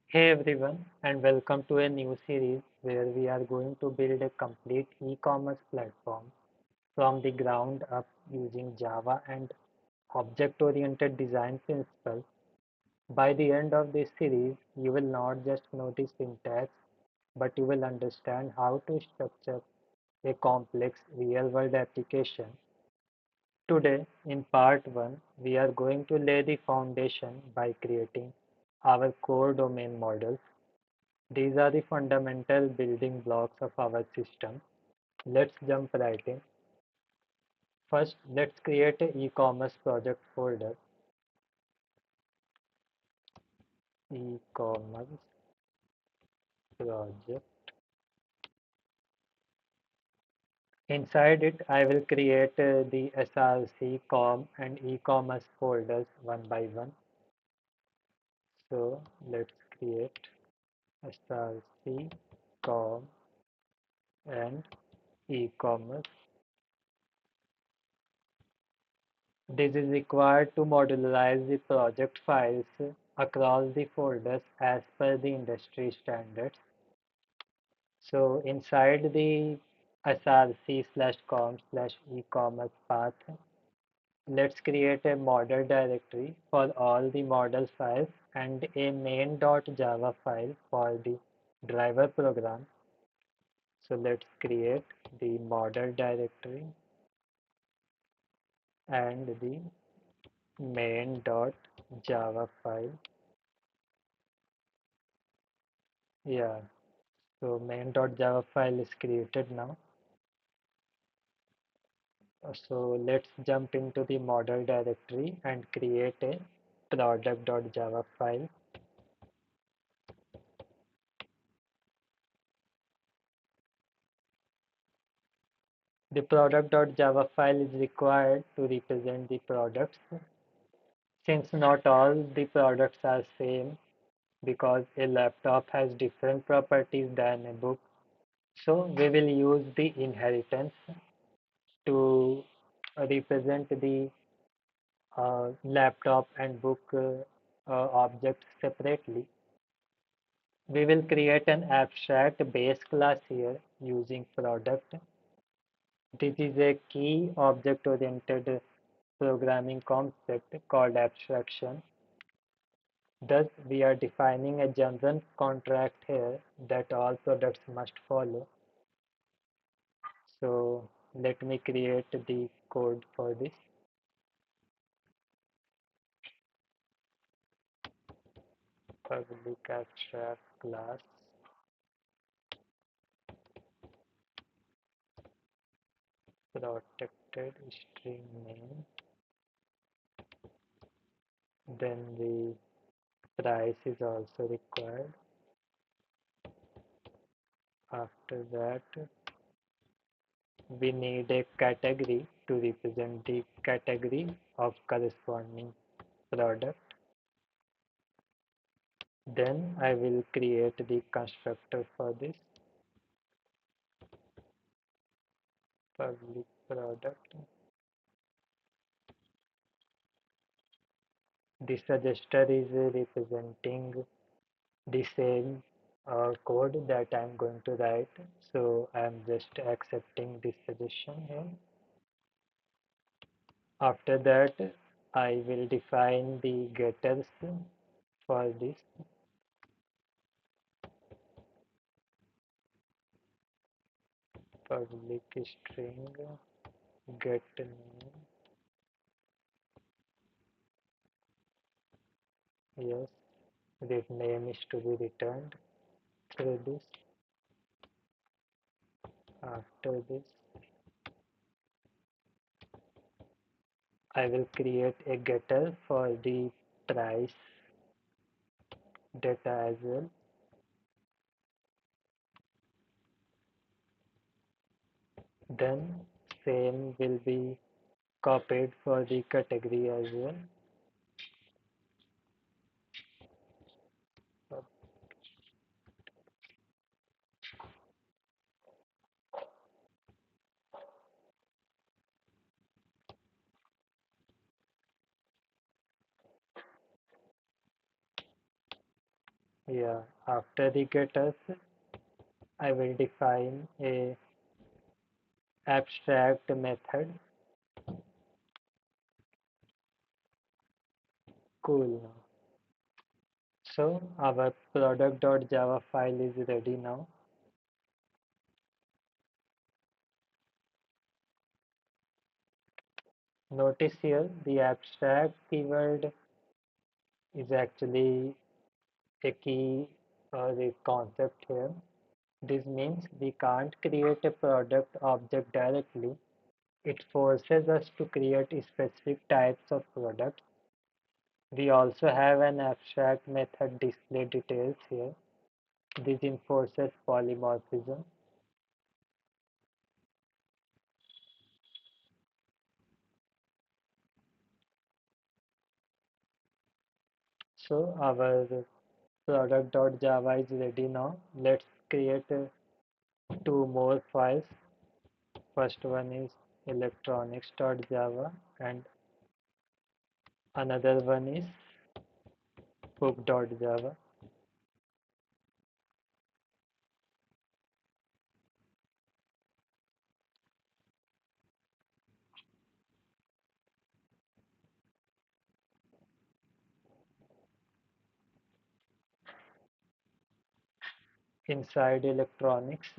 Hey everyone, and welcome to a new series where we are going to build a complete e-commerce platform from the ground up using Java and object-oriented design principles. By the end of this series, you will not just know the syntax, but you will understand how to structure a complex real-world application. Today, in part 1, we are going to lay the foundation by creating our core domain models. These are the fundamental building blocks of our system. Let's jump right in. First, let's create an e-commerce project folder. E-commerce project. Inside it, I will create the SRC, com, and e-commerce folders one by one. So let's create SRC, com, and e-commerce. This is required to modularize the project files across the folders as per the industry standards. So inside the src/com/e-commerce path, let's create a model directory for all the model files and a main.java file for the driver program. So let's create the model directory and the main.java file. Yeah, so main.java file is created now. So let's jump into the model directory and create a product.java file. The product.java file is required to represent the products. Since not all the products are same because a laptop has different properties than a book, so we will use the inheritance to represent the laptop and book objects separately. We will create an abstract base class here using product. This is a key object-oriented programming concept called abstraction. Thus, we are defining a general contract here that all products must follow. So let me create the code for this. Public abstract class protected string name. Then the price is also required. After that, we need a category to represent the category of corresponding product. Then I will create the constructor for this public product. This register is representing the same code that I'm going to write. So I'm just accepting this suggestion here. After that, I will define the getters for this. Public string get name. Yes, this name is to be returned through this. After this, I will create a getter for the price data as well. Then same will be copied for the category as well. Yeah, after the getters, I will define a abstract method. Cool. So our product.java file is ready now. Notice here the abstract keyword is actually a key or a concept here. This means we can't create a product object directly. It forces us to create specific types of products. We also have an abstract method displayDetails here. This enforces polymorphism. So our product.java is ready now. Let's create two more files. First one is electronics.java and another one is book.java. Inside electronics,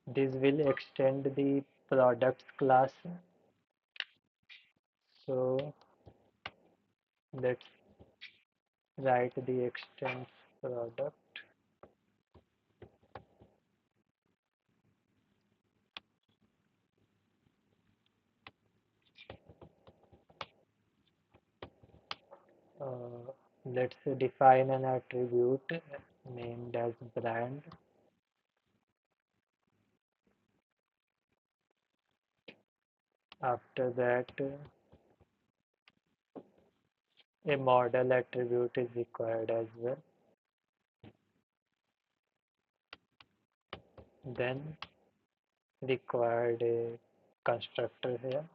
this will extend the products class. So let's write the extends product. Let's define an attribute named as brand. After that, a model attribute is required as well. Then required a constructor here,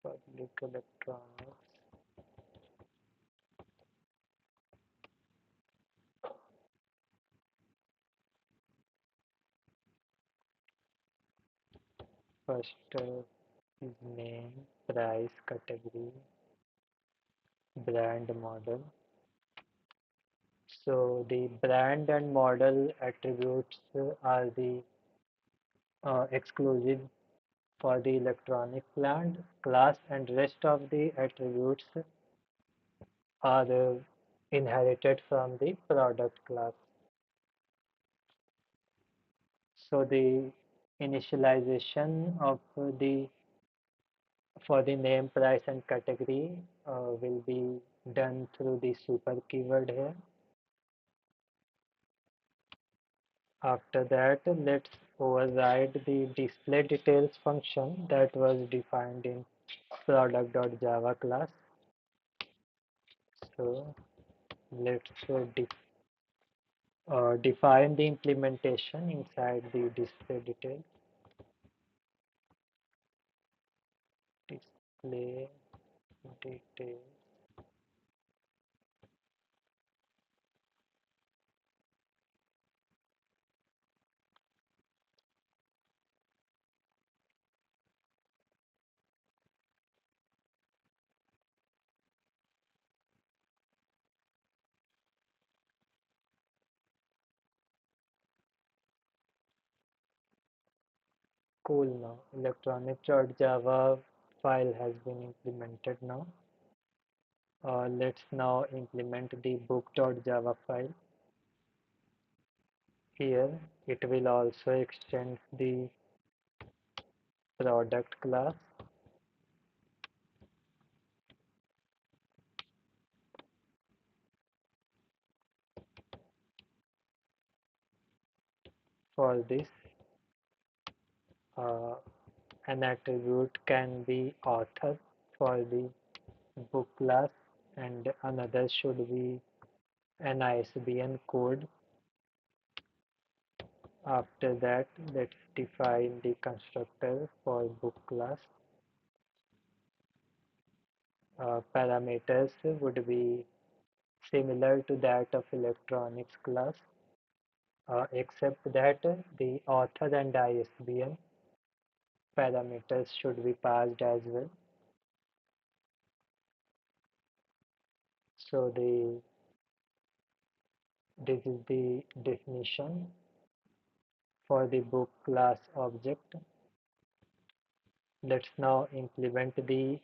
public electronics. First is name, price, category, brand, model. So the brand and model attributes are the exclusive for the electronic plant class, and rest of the attributes are inherited from the product class. So the initialization of the for the name, price, and category will be done through the super keyword here. After that, let's override the display details function that was defined in product.java class. So let's define the implementation inside the display details. Display details. Cool now. Electronic.java file has been implemented now. Let's now implement the book.java file. Here it will also extend the product class. For this, uh, an attribute can be author for the book class, and another should be an ISBN code. After that, let's define the constructor for book class. Parameters would be similar to that of electronics class, except that the author and ISBN parameters should be passed as well. So this is the definition for the book class object. Let's now implement the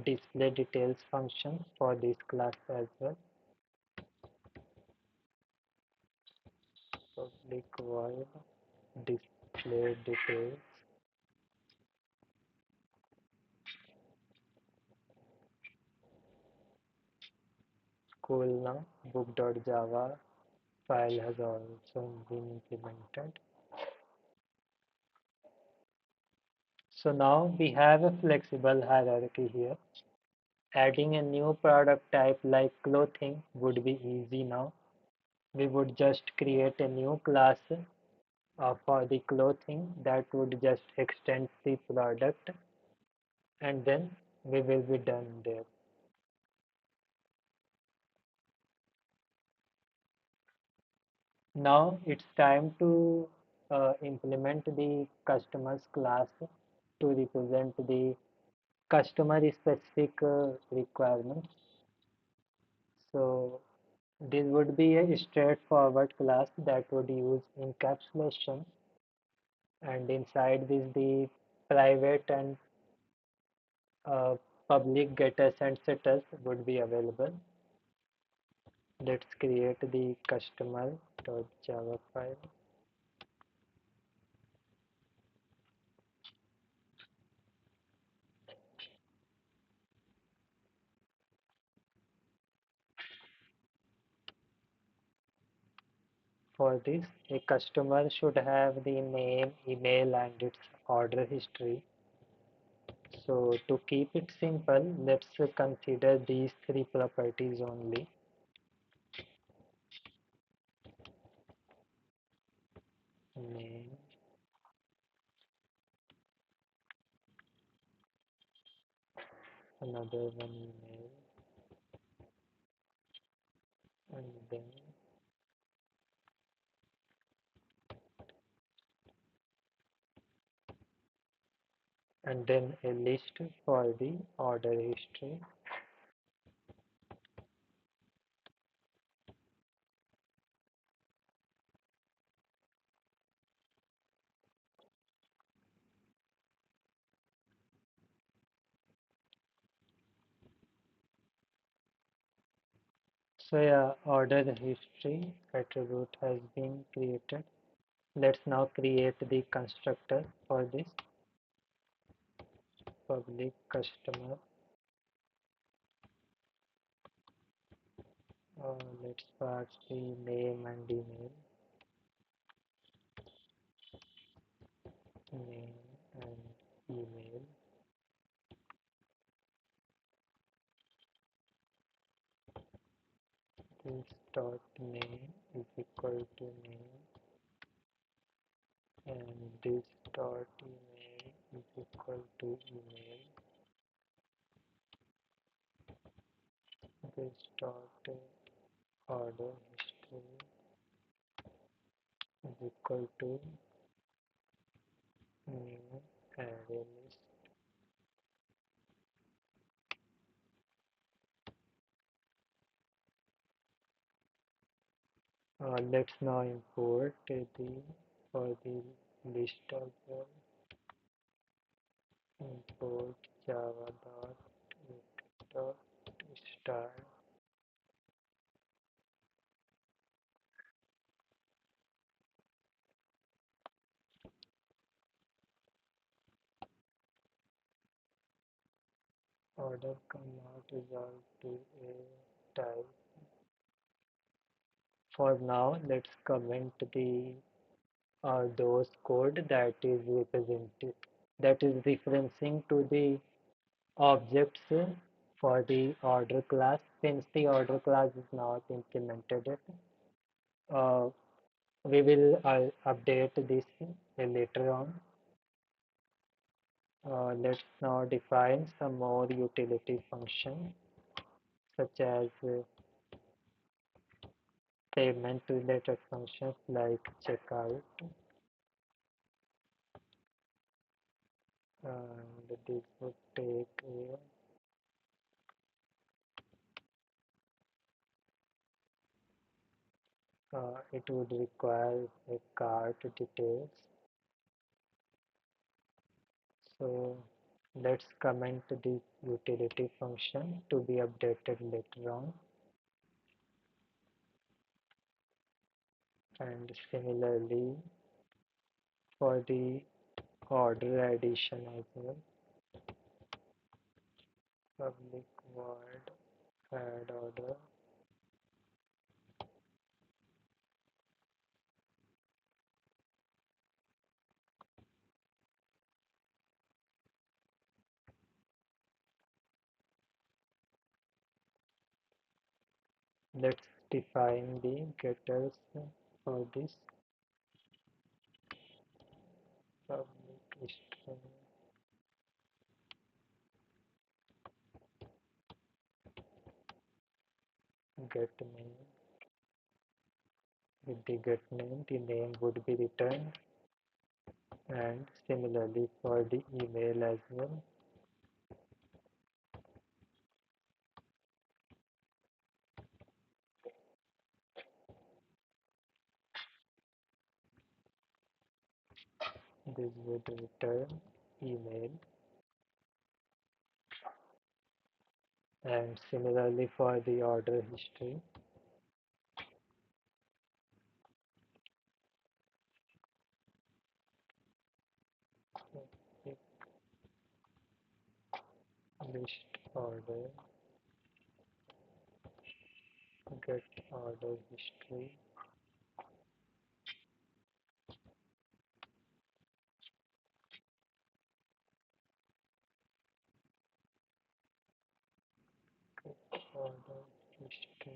display details function for this class as well. Public void display details cool. Now book.java file has also been implemented. So now we have a flexible hierarchy here. Adding a new product type like clothing would be easy now. We would just create a new class for the clothing that would just extend the product, and then we will be done there. Now it's time to implement the customers class to represent the customer specific requirements. So this would be a straightforward class that would use encapsulation, and inside this the private and uh, public getters and setters would be available. Let's create the customer.java file. For this, a customer should have the name, email, and its order history. So to keep it simple, let's consider these three properties only. Name, another one email, and then a list for the order history. So yeah, order history attribute has been created. Let's now create the constructor for this. Public customer. Let's pass the name and email. Name and email. This dot name is equal to name, and this dot email is equal to email. This dot order history is equal to new array list. Let's now import the for the list as well. Import java dot start order cannot resolve to a type. For now, let's comment the those code that is represented, that is referencing to the objects for the order class. Since the order class is not implemented yet, uh, we will update this later on. Let's now define some more utility functions, such as payment related functions like checkout, and this would take it would require a cart details. So let's comment the utility function to be updated later on, and similarly for the order addition as well. Public void add order, let's define the getters for this. Public string get name. With the get name, the name would be returned, and similarly for the email as well. This would return email, and similarly for the order history. List order, get order history, order history.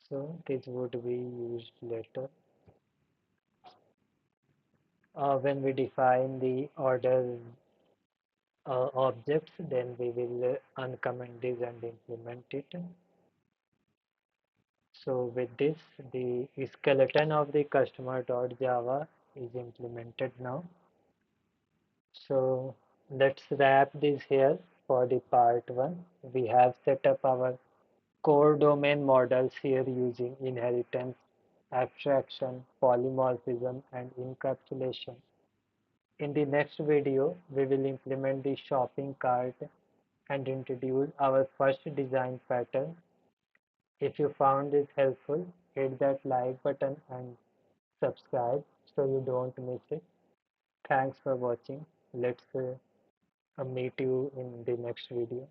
So this would be used later. When we define the order objects, then we will uncomment this and implement it. So with this, the skeleton of the customer.java is implemented now. So let's wrap this here for the part 1. We have set up our core domain models here using inheritance, abstraction, polymorphism, and encapsulation. In the next video, we will implement the shopping cart and introduce our first design pattern. If you found this helpful, hit that like button and subscribe so you don't miss it. Thanks for watching. Let's meet you in the next video.